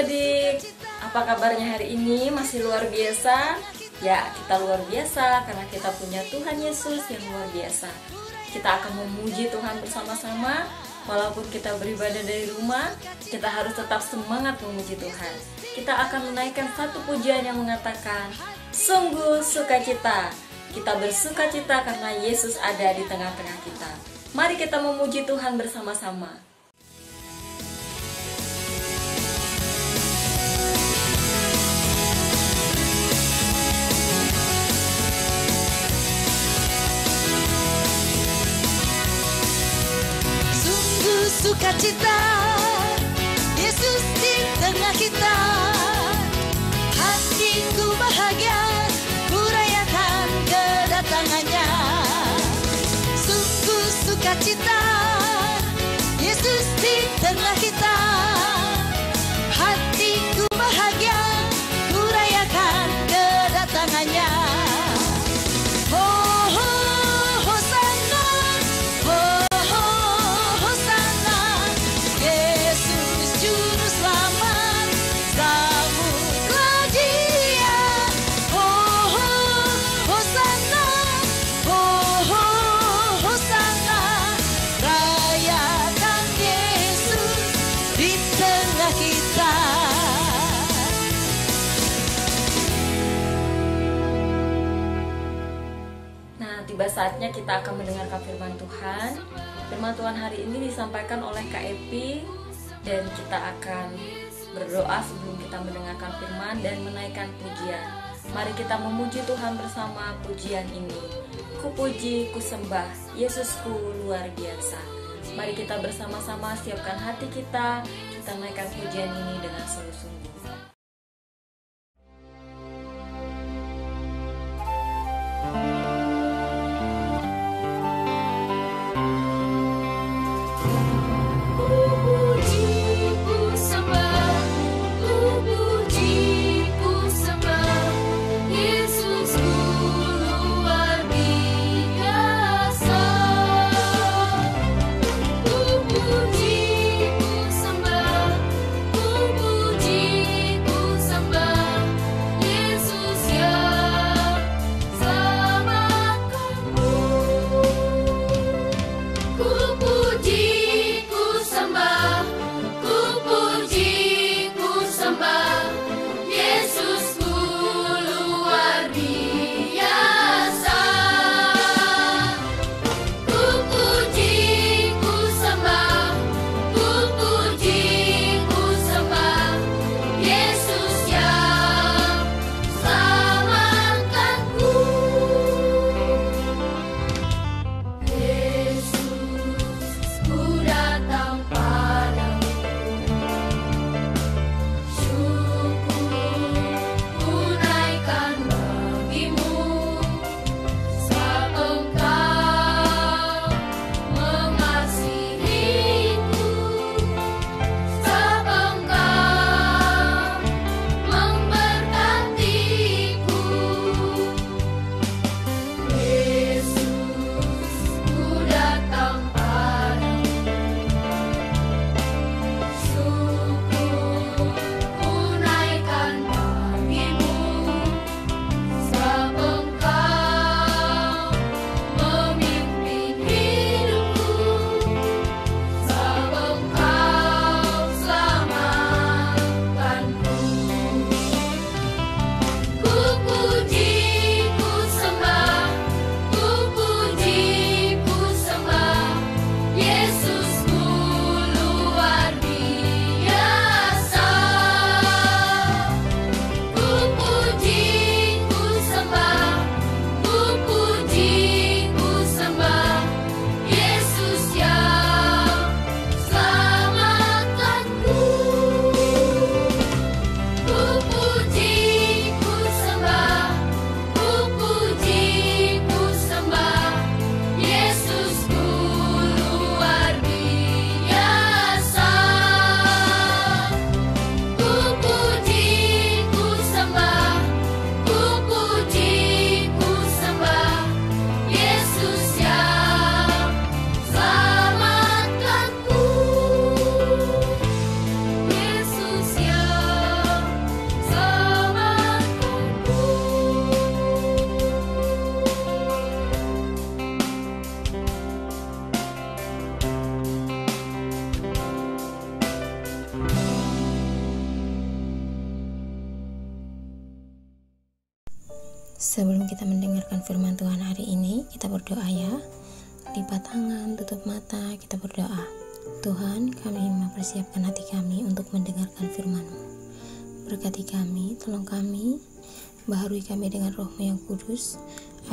adik-adik, apa kabarnya hari ini? Masih luar biasa? Ya, kita luar biasa karena kita punya Tuhan Yesus yang luar biasa. Kita akan memuji Tuhan bersama-sama. Walaupun kita beribadah dari rumah, kita harus tetap semangat memuji Tuhan. Kita akan menaikkan satu pujian yang mengatakan, sungguh sukacita. Kita bersukacita karena Yesus ada di tengah-tengah kita. Mari kita memuji Tuhan bersama-sama. Sukacita, Yesus di tengah kita. Hatiku bahagia, ku rayakan kedatangannya. Sungguh sukacita, Yesus di tengah kita. Hatiku bahagia, ku rayakan kedatangannya. Tiba saatnya kita akan mendengarkan firman Tuhan. Firman Tuhan hari ini disampaikan oleh Kak Epi, dan kita akan berdoa sebelum kita mendengarkan firman dan menaikkan pujian. Mari kita memuji Tuhan bersama pujian ini. Ku puji, ku sembah, Yesusku luar biasa. Mari kita bersama-sama siapkan hati kita naikkan pujian ini dengan sungguh-sungguh. Puji, ku sembah, ku puji. Sebelum kita mendengarkan firman Tuhan hari ini, kita berdoa ya. Lipat tangan, tutup mata, kita berdoa. Tuhan, kami mempersiapkan hati kami untuk mendengarkan firman-Mu. Berkati kami, tolong kami, baharui kami dengan Roh-Mu yang kudus,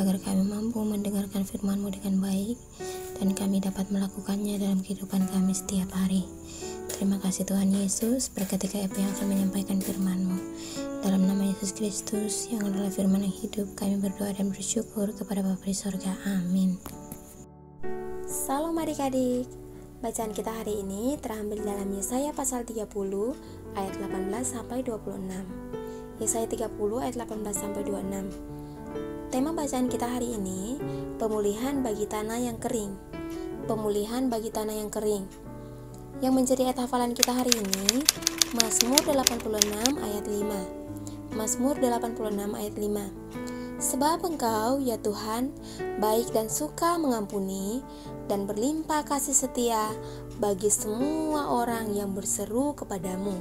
agar kami mampu mendengarkan firman-Mu dengan baik, dan kami dapat melakukannya dalam kehidupan kami setiap hari. Terima kasih Tuhan Yesus, berkati KFP yang akan menyampaikan firman-Mu. Dalam nama Yesus Kristus yang adalah firman yang hidup, kami berdoa dan bersyukur kepada Bapa di sorga. Amin. Salam adik-adik. Bacaan kita hari ini terambil dalam Yesaya pasal 30 ayat 18 sampai 26. Yesaya 30 ayat 18 sampai 26. Tema bacaan kita hari ini, pemulihan bagi tanah yang kering. Pemulihan bagi tanah yang kering. Yang menjadi ayat hafalan kita hari ini, Mazmur 86 ayat 5. Mazmur 86 ayat 5. Sebab Engkau, ya Tuhan, baik dan suka mengampuni, dan berlimpah kasih setia bagi semua orang yang berseru kepadamu.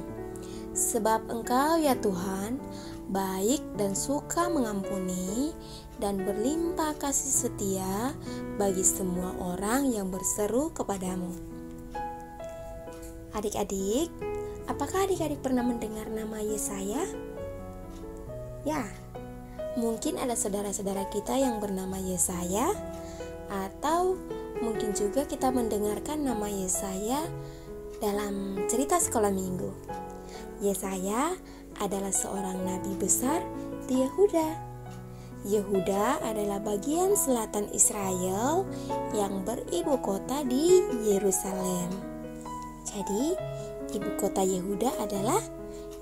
Sebab Engkau, ya Tuhan, baik dan suka mengampuni, dan berlimpah kasih setia bagi semua orang yang berseru kepadamu. Adik-adik, apakah adik-adik pernah mendengar nama Yesaya? Ya, mungkin ada saudara-saudara kita yang bernama Yesaya, atau mungkin juga kita mendengarkan nama Yesaya dalam cerita sekolah minggu. Yesaya adalah seorang nabi besar di Yehuda. Yehuda adalah bagian selatan Israel yang beribu kota di Yerusalem. Jadi, ibu kota Yehuda adalah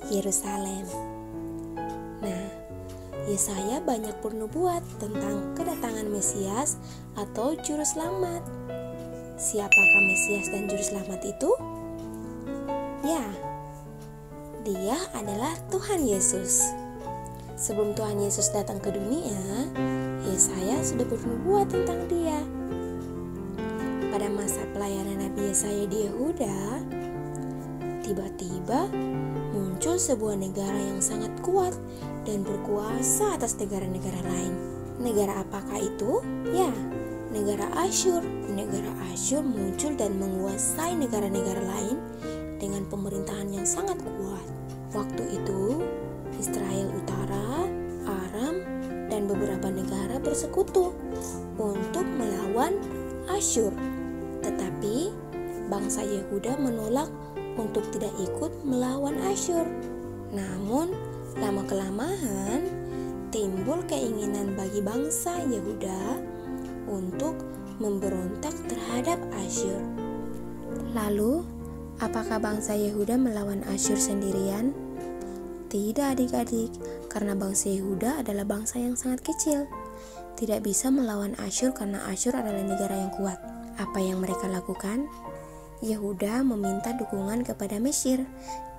Yerusalem. Nah, Yesaya banyak bernubuat tentang kedatangan Mesias atau Juru Selamat. Siapakah Mesias dan Juru Selamat itu? Ya, Dia adalah Tuhan Yesus. Sebelum Tuhan Yesus datang ke dunia, Yesaya sudah bernubuat tentang Dia. Pada masa pelayanan Nabi Yesaya di Yehuda, tiba-tiba muncul sebuah negara yang sangat kuat dan berkuasa atas negara-negara lain. Negara apakah itu? Ya, negara Asyur. Negara Asyur muncul dan menguasai negara-negara lain dengan pemerintahan yang sangat kuat. Waktu itu, Israel Utara, Aram, dan beberapa negara bersekutu untuk melawan Asyur. Tetapi bangsa Yehuda menolak untuk tidak ikut melawan Asyur. Namun, lama-kelamaan timbul keinginan bagi bangsa Yehuda untuk memberontak terhadap Asyur. Lalu, apakah bangsa Yehuda melawan Asyur sendirian? Tidak adik-adik, karena bangsa Yehuda adalah bangsa yang sangat kecil. Tidak bisa melawan Asyur karena Asyur adalah negara yang kuat. Apa yang mereka lakukan? Yehuda meminta dukungan kepada Mesir,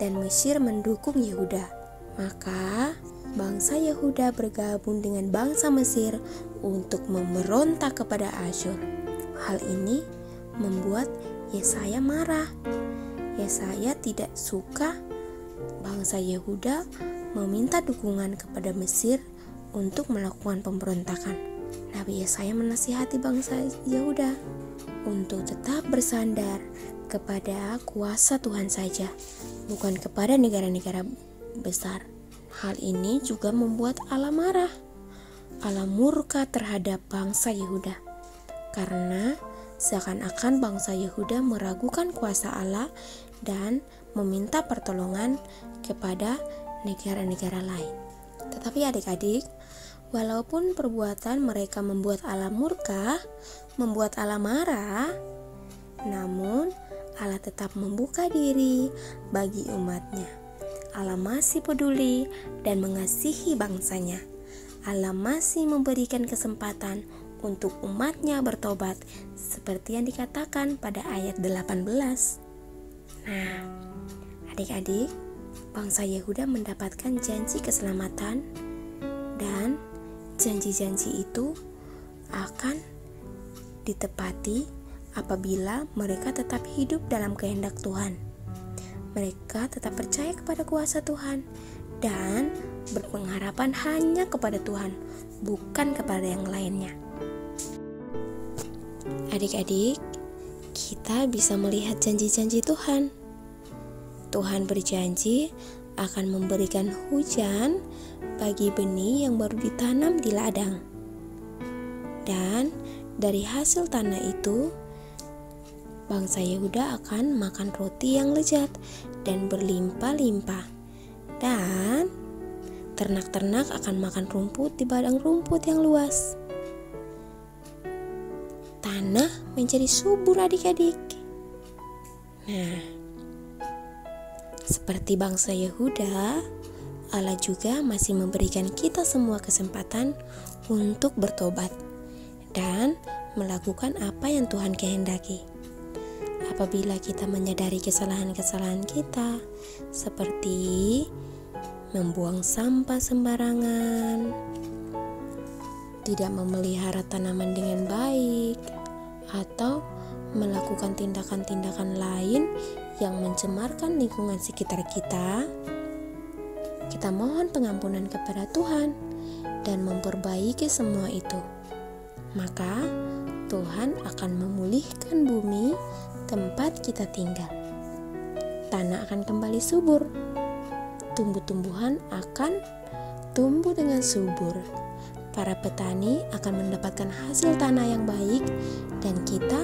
dan Mesir mendukung Yehuda. Maka bangsa Yehuda bergabung dengan bangsa Mesir untuk memberontak kepada Asyur. Hal ini membuat Yesaya marah. Yesaya tidak suka bangsa Yehuda meminta dukungan kepada Mesir untuk melakukan pemberontakan. Nabi Yesaya menasihati bangsa Yehuda untuk tetap bersandar kepada kuasa Tuhan saja, bukan kepada negara-negara besar. Hal ini juga membuat Allah marah. Allah murka terhadap bangsa Yehuda, karena seakan-akan bangsa Yehuda meragukan kuasa Allah dan meminta pertolongan kepada negara-negara lain. Tetapi adik-adik, walaupun perbuatan mereka membuat Allah murka, membuat Allah marah, namun Allah tetap membuka diri bagi umatnya. Allah masih peduli dan mengasihi bangsanya. Allah masih memberikan kesempatan untuk umatnya bertobat, seperti yang dikatakan pada ayat 18. Nah, adik-adik, bangsa Yehuda mendapatkan janji keselamatan, dan janji-janji itu akan ditepati apabila mereka tetap hidup dalam kehendak Tuhan. Mereka tetap percaya kepada kuasa Tuhan dan berpengharapan hanya kepada Tuhan, bukan kepada yang lainnya. Adik-adik, kita bisa melihat janji-janji Tuhan. Tuhan berjanji akan memberikan hujan bagi benih yang baru ditanam di ladang. Dan dari hasil tanah itu, bangsa Yehuda akan makan roti yang lezat dan berlimpah-limpah. Dan ternak-ternak akan makan rumput di padang rumput yang luas. Tanah menjadi subur adik-adik. Nah, seperti bangsa Yehuda, Allah juga masih memberikan kita semua kesempatan untuk bertobat dan melakukan apa yang Tuhan kehendaki. Apabila kita menyadari kesalahan-kesalahan kita, seperti membuang sampah sembarangan, tidak memelihara tanaman dengan baik, atau melakukan tindakan-tindakan lain yang mencemarkan lingkungan sekitar kita, kita mohon pengampunan kepada Tuhan dan memperbaiki semua itu. Maka Tuhan akan memulihkan bumi tempat kita tinggal. Tanah akan kembali subur. Tumbuh-tumbuhan akan tumbuh dengan subur. Para petani akan mendapatkan hasil tanah yang baik dan kita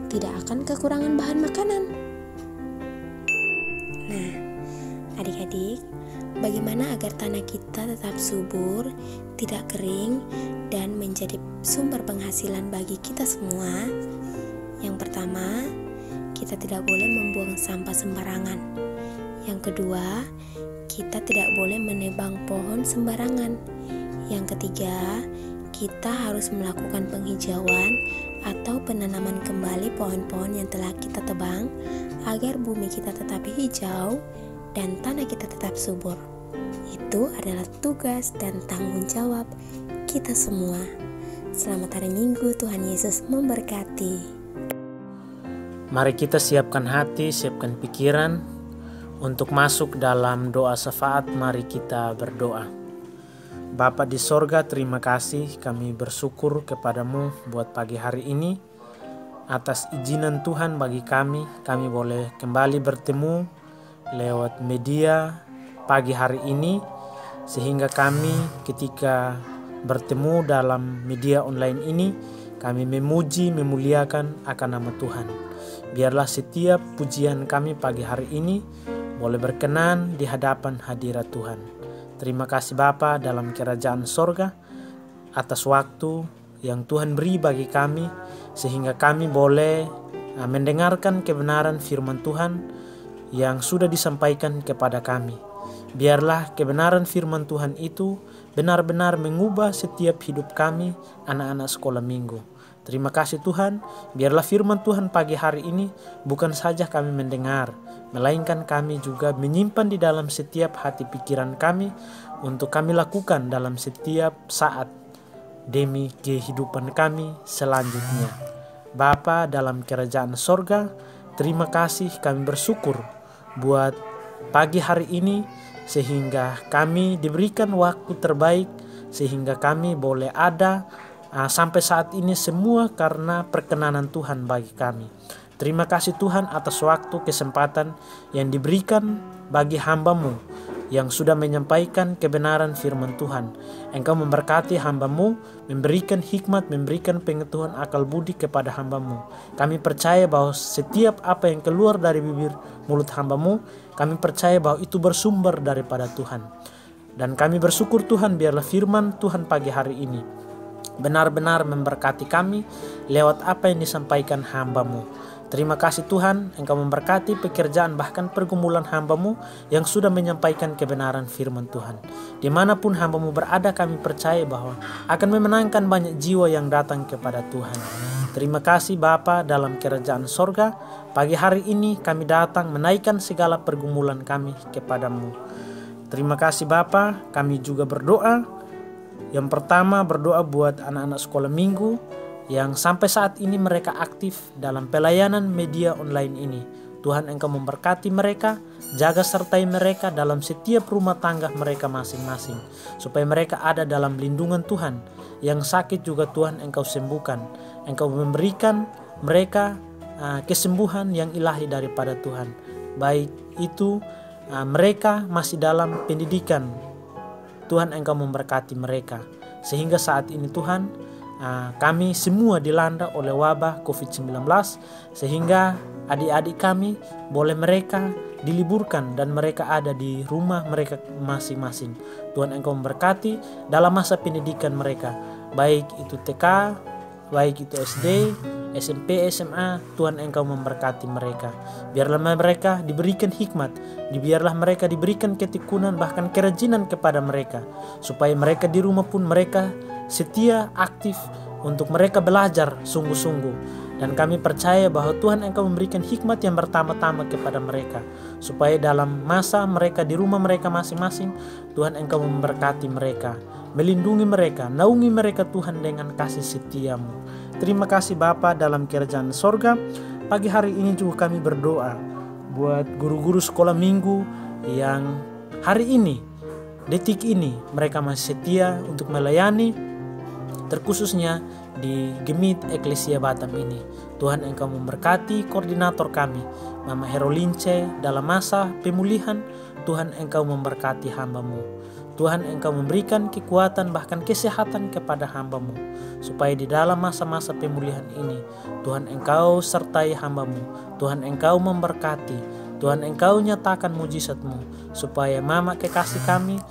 tidak akan kekurangan bahan makanan. Nah, adik-adik, bagaimana agar tanah kita tetap subur, tidak kering, dan menjadi sumber penghasilan bagi kita semua? Yang pertama, kita tidak boleh membuang sampah sembarangan. Yang kedua, kita tidak boleh menebang pohon sembarangan. Yang ketiga, kita harus melakukan penghijauan atau penanaman kembali pohon-pohon yang telah kita tebang agar bumi kita tetap hijau dan tanah kita tetap subur. Itu adalah tugas dan tanggung jawab kita semua. Selamat hari Minggu, Tuhan Yesus memberkati. Mari kita siapkan hati, siapkan pikiran untuk masuk dalam doa syafaat. Mari kita berdoa. Bapa di sorga, terima kasih, kami bersyukur kepadamu buat pagi hari ini. Atas izinan Tuhan bagi kami boleh kembali bertemu lewat media pagi hari ini. Sehingga kami ketika bertemu dalam media online ini, kami memuji, memuliakan akan nama Tuhan. Biarlah setiap pujian kami pagi hari ini boleh berkenan di hadapan hadirat Tuhan. Terima kasih Bapa dalam kerajaan sorga atas waktu yang Tuhan beri bagi kami, sehingga kami boleh mendengarkan kebenaran firman Tuhan yang sudah disampaikan kepada kami. Biarlah kebenaran firman Tuhan itu benar-benar mengubah setiap hidup kami, anak-anak sekolah minggu. Terima kasih Tuhan, biarlah firman Tuhan pagi hari ini bukan saja kami mendengar, melainkan kami juga menyimpan di dalam setiap hati pikiran kami untuk kami lakukan dalam setiap saat demi kehidupan kami selanjutnya. Bapa dalam kerajaan sorga, terima kasih, kami bersyukur buat pagi hari ini sehingga kami diberikan waktu terbaik, sehingga kami boleh ada sampai saat ini semua karena perkenanan Tuhan bagi kami. Terima kasih Tuhan atas waktu kesempatan yang diberikan bagi hamba-Mu yang sudah menyampaikan kebenaran firman Tuhan. Engkau memberkati hamba-Mu, memberikan hikmat, memberikan pengetahuan akal budi kepada hamba-Mu. Kami percaya bahwa setiap apa yang keluar dari bibir mulut hamba-Mu, kami percaya bahwa itu bersumber daripada Tuhan. Dan kami bersyukur Tuhan, biarlah firman Tuhan pagi hari ini benar-benar memberkati kami lewat apa yang disampaikan hamba-Mu. Terima kasih Tuhan, Engkau memberkati pekerjaan bahkan pergumulan hamba-Mu yang sudah menyampaikan kebenaran firman Tuhan. Dimanapun hamba-Mu berada, kami percaya bahwa akan memenangkan banyak jiwa yang datang kepada Tuhan. Terima kasih Bapa dalam kerajaan sorga. Pagi hari ini kami datang menaikkan segala pergumulan kami kepadamu. Terima kasih Bapa, kami juga berdoa. Yang pertama berdoa buat anak-anak sekolah minggu yang sampai saat ini mereka aktif dalam pelayanan media online ini. Tuhan Engkau memberkati mereka, jaga sertai mereka dalam setiap rumah tangga mereka masing-masing, supaya mereka ada dalam lindungan Tuhan. Yang sakit juga Tuhan Engkau sembuhkan. Engkau memberikan mereka kesembuhan yang ilahi daripada Tuhan. Baik itu mereka masih dalam pendidikan, Tuhan Engkau memberkati mereka. Sehingga saat ini Tuhan, kami semua dilanda oleh wabah COVID-19, sehingga adik-adik kami boleh mereka diliburkan dan mereka ada di rumah mereka masing-masing. Tuhan Engkau memberkati dalam masa pendidikan mereka, baik itu TK, baik itu SD, SMP, SMA. Tuhan Engkau memberkati mereka. Biarlah mereka diberikan hikmat, biarlah mereka diberikan ketekunan, bahkan kerajinan kepada mereka, supaya mereka di rumah pun mereka setia, aktif untuk mereka belajar sungguh-sungguh. Dan kami percaya bahwa Tuhan Engkau memberikan hikmat yang pertama-tama kepada mereka, supaya dalam masa mereka di rumah mereka masing-masing, Tuhan Engkau memberkati mereka, melindungi mereka, naungi mereka Tuhan dengan kasih setia-Mu. Terima kasih Bapa dalam kerajaan sorga. Pagi hari ini juga kami berdoa buat guru-guru sekolah minggu yang hari ini, detik ini mereka masih setia untuk melayani, terkhususnya di Gemit Eklesia Batam ini. Tuhan Engkau memberkati koordinator kami, Mama Herolince, dalam masa pemulihan. Tuhan Engkau memberkati hamba-Mu. Tuhan Engkau memberikan kekuatan bahkan kesehatan kepada hamba-Mu, supaya di dalam masa-masa pemulihan ini Tuhan Engkau sertai hamba-Mu. Tuhan Engkau memberkati, Tuhan Engkau nyatakan mujizat-Mu, supaya Mama kekasih kami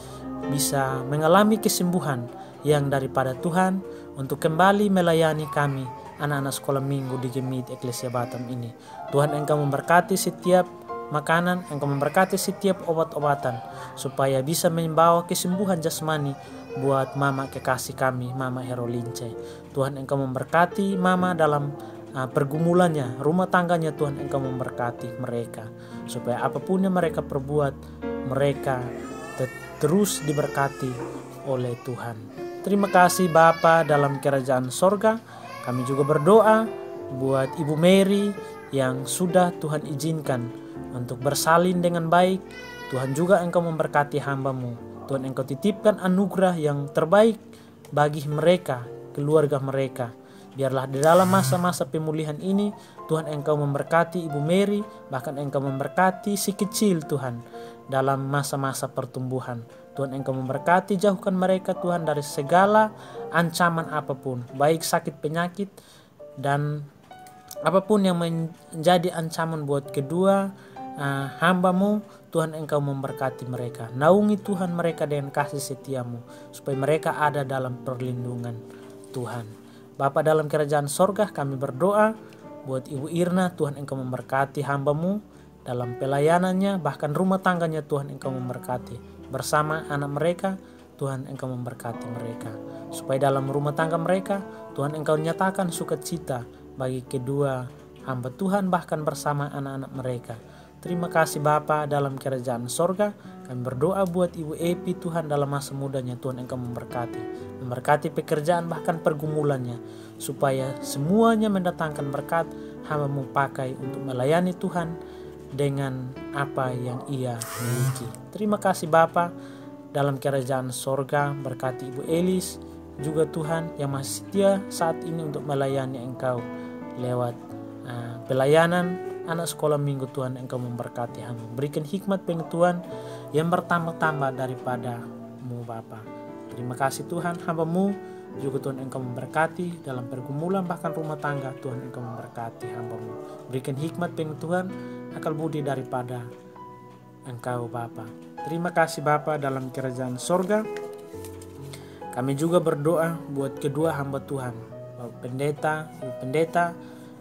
bisa mengalami kesembuhan yang daripada Tuhan untuk kembali melayani kami anak-anak sekolah minggu di Gemit Eklesia Batam ini. Tuhan Engkau memberkati setiap makanan, Engkau memberkati setiap obat-obatan, supaya bisa membawa kesembuhan jasmani buat Mama kekasih kami, Mama Herolince. Tuhan Engkau memberkati Mama dalam pergumulannya, rumah tangganya. Tuhan Engkau memberkati mereka, supaya apapun yang mereka perbuat, mereka terus diberkati oleh Tuhan. Terima kasih Bapa dalam kerajaan sorga. Kami juga berdoa buat Ibu Mary yang sudah Tuhan izinkan untuk bersalin dengan baik. Tuhan juga Engkau memberkati hamba-Mu. Tuhan Engkau titipkan anugerah yang terbaik bagi mereka, keluarga mereka. Biarlah di dalam masa-masa pemulihan ini Tuhan Engkau memberkati Ibu Mary, bahkan Engkau memberkati si kecil Tuhan dalam masa-masa pertumbuhan. Tuhan Engkau memberkati, jauhkan mereka Tuhan dari segala ancaman apapun, baik sakit penyakit dan apapun yang menjadi ancaman buat kedua hamba-Mu. Tuhan Engkau memberkati mereka, naungi Tuhan mereka dengan kasih setia-Mu, supaya mereka ada dalam perlindungan Tuhan. Bapa dalam kerajaan sorga, kami berdoa buat Ibu Irna. Tuhan Engkau memberkati hamba-Mu dalam pelayanannya, bahkan rumah tangganya. Tuhan Engkau memberkati bersama anak mereka. Tuhan Engkau memberkati mereka, supaya dalam rumah tangga mereka Tuhan Engkau nyatakan sukacita bagi kedua hamba Tuhan, bahkan bersama anak-anak mereka. Terima kasih Bapa dalam kerajaan sorga. Kami berdoa buat Ibu Epi Tuhan dalam masa mudanya. Tuhan Engkau memberkati pekerjaan bahkan pergumulannya, supaya semuanya mendatangkan berkat. Hamba-Mu pakai untuk melayani Tuhan dengan apa yang ia miliki. Terima kasih Bapa dalam kerajaan sorga. Berkati Ibu Elis juga Tuhan yang masih setia saat ini untuk melayani Engkau lewat pelayanan anak sekolah minggu. Tuhan Engkau memberkati hamba, berikan hikmat pengetahuan yang bertambah-tambah daripada-Mu Bapa. Terima kasih Tuhan, hamba-Mu juga Tuhan Engkau memberkati dalam pergumulan bahkan rumah tangga. Tuhan Engkau memberkati hamba-Mu, berikan hikmat pengetahuan, akal budi daripada Engkau Bapa. Terima kasih Bapa dalam kerajaan sorga. Kami juga berdoa buat kedua hamba Tuhan, Bapak Pendeta, Ibu Pendeta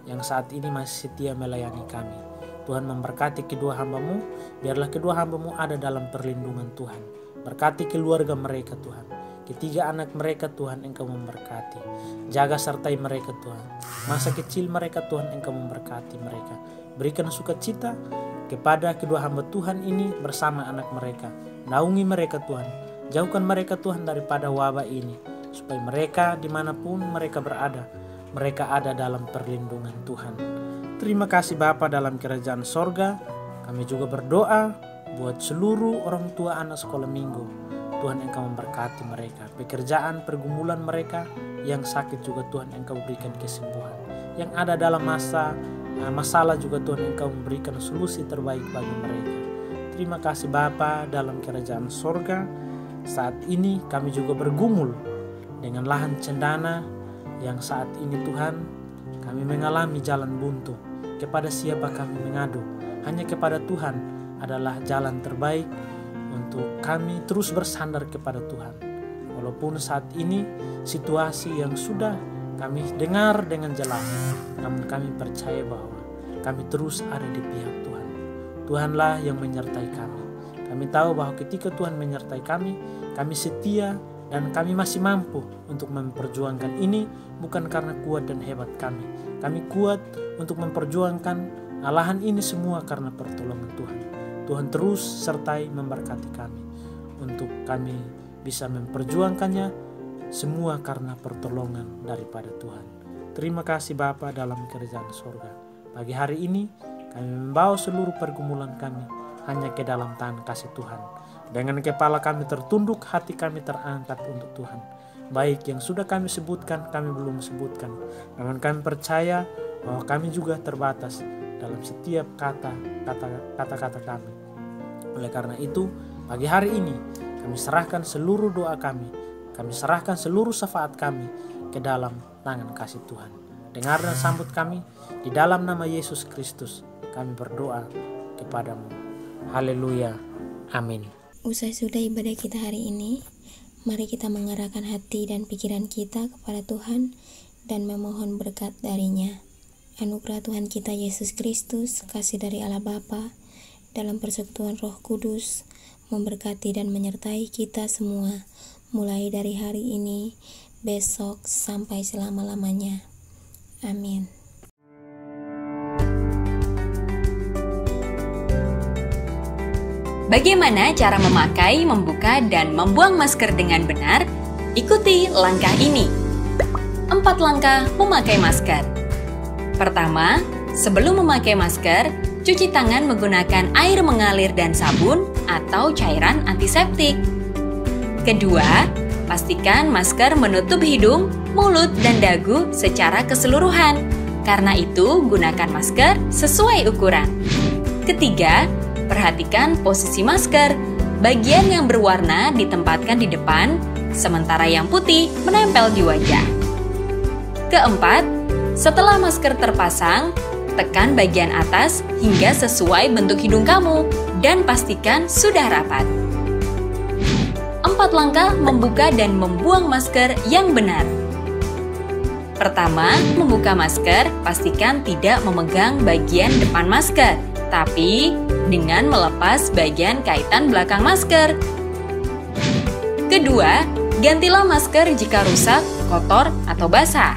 yang saat ini masih setia melayani kami. Tuhan memberkati kedua hamba-Mu, biarlah kedua hamba-Mu ada dalam perlindungan Tuhan. Berkati keluarga mereka Tuhan, ketiga anak mereka Tuhan Engkau memberkati. Jaga sertai mereka Tuhan, masa kecil mereka Tuhan Engkau memberkati mereka. Berikan sukacita kepada kedua hamba Tuhan ini bersama anak mereka. Naungi mereka Tuhan, jauhkan mereka Tuhan daripada wabah ini, supaya mereka dimanapun mereka berada, mereka ada dalam perlindungan Tuhan. Terima kasih Bapa dalam kerajaan sorga. Kami juga berdoa buat seluruh orang tua anak sekolah minggu. Tuhan Engkau memberkati mereka, pekerjaan, pergumulan mereka. Yang sakit juga Tuhan Engkau berikan kesembuhan. Yang ada dalam masalah juga Tuhan Engkau memberikan solusi terbaik bagi mereka. Terima kasih Bapa dalam kerajaan sorga. Saat ini kami juga bergumul dengan lahan cendana yang saat ini Tuhan kami mengalami jalan buntu. Kepada siapa kami mengadu? Hanya kepada Tuhan adalah jalan terbaik untuk kami terus bersandar kepada Tuhan. Walaupun saat ini situasi yang sudah kami dengar dengan jelas, namun kami percaya bahwa kami terus ada di pihak Tuhan. Tuhanlah yang menyertai kami. Kami tahu bahwa ketika Tuhan menyertai kami, kami setia dan kami masih mampu untuk memperjuangkan ini bukan karena kuat dan hebat kami. Kami kuat untuk memperjuangkan lahan ini semua karena pertolongan Tuhan. Tuhan terus sertai memberkati kami untuk kami bisa memperjuangkannya semua karena pertolongan daripada Tuhan. Terima kasih Bapa dalam kerajaan sorga. Pagi hari ini kami membawa seluruh pergumulan kami hanya ke dalam tangan kasih Tuhan. Dengan kepala kami tertunduk, hati kami terangkat untuk Tuhan. Baik yang sudah kami sebutkan, kami belum sebutkan. Namun kami percaya bahwa kami juga terbatas dalam setiap kata-kata kami. Oleh karena itu, pagi hari ini kami serahkan seluruh doa kami. Kami serahkan seluruh syafaat kami ke dalam tangan kasih Tuhan. Dengar dan sambut kami di dalam nama Yesus Kristus. Kami berdoa kepadamu. Haleluya. Amin. Usai sudah ibadah kita hari ini, mari kita mengarahkan hati dan pikiran kita kepada Tuhan dan memohon berkat darinya. Anugerah Tuhan kita Yesus Kristus, kasih dari Allah Bapa, dalam persekutuan Roh Kudus, memberkati dan menyertai kita semua, mulai dari hari ini, besok, sampai selama-lamanya. Amin. Bagaimana cara memakai, membuka, dan membuang masker dengan benar? Ikuti langkah ini. 4 langkah memakai masker. Pertama, sebelum memakai masker, cuci tangan menggunakan air mengalir dan sabun atau cairan antiseptik. Kedua, pastikan masker menutup hidung, mulut, dan dagu secara keseluruhan. Karena itu, gunakan masker sesuai ukuran. Ketiga, perhatikan posisi masker. Bagian yang berwarna ditempatkan di depan, sementara yang putih menempel di wajah. Keempat, setelah masker terpasang, tekan bagian atas hingga sesuai bentuk hidung kamu dan pastikan sudah rapat. 4 langkah membuka dan membuang masker yang benar. Pertama, membuka masker, pastikan tidak memegang bagian depan masker, tapi dengan melepas bagian kaitan belakang masker. Kedua, gantilah masker jika rusak, kotor, atau basah.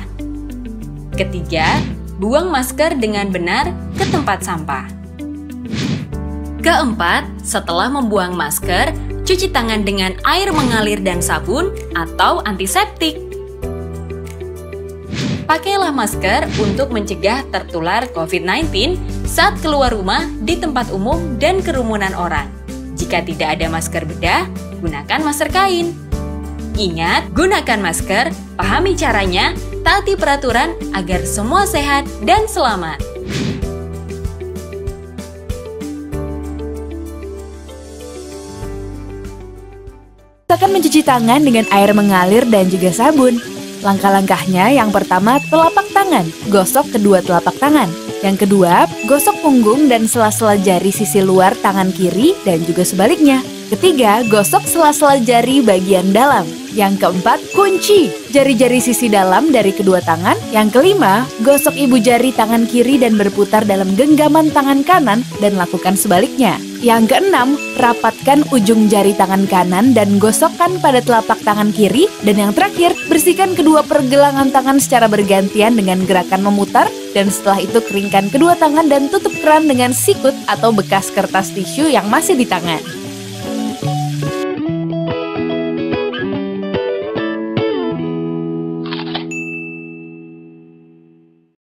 Ketiga, buang masker dengan benar ke tempat sampah. Keempat, setelah membuang masker, cuci tangan dengan air mengalir dan sabun atau antiseptik. Pakailah masker untuk mencegah tertular COVID-19 saat keluar rumah di tempat umum dan kerumunan orang. Jika tidak ada masker bedah, gunakan masker kain. Ingat, gunakan masker, pahami caranya, taati peraturan agar semua sehat dan selamat. Usahakan mencuci tangan dengan air mengalir dan juga sabun. Langkah-langkahnya yang pertama, telapak tangan, gosok kedua telapak tangan. Yang kedua, gosok punggung dan sela-sela jari sisi luar tangan kiri dan juga sebaliknya. Ketiga, gosok sela-sela jari bagian dalam. Yang keempat, kunci jari-jari sisi dalam dari kedua tangan. Yang kelima, gosok ibu jari tangan kiri dan berputar dalam genggaman tangan kanan dan lakukan sebaliknya. Yang keenam, rapatkan ujung jari tangan kanan dan gosokkan pada telapak tangan kiri. Dan yang terakhir, bersihkan kedua pergelangan tangan secara bergantian dengan gerakan memutar. Dan setelah itu keringkan kedua tangan dan tutup keran dengan sikut atau bekas kertas tisu yang masih di tangan.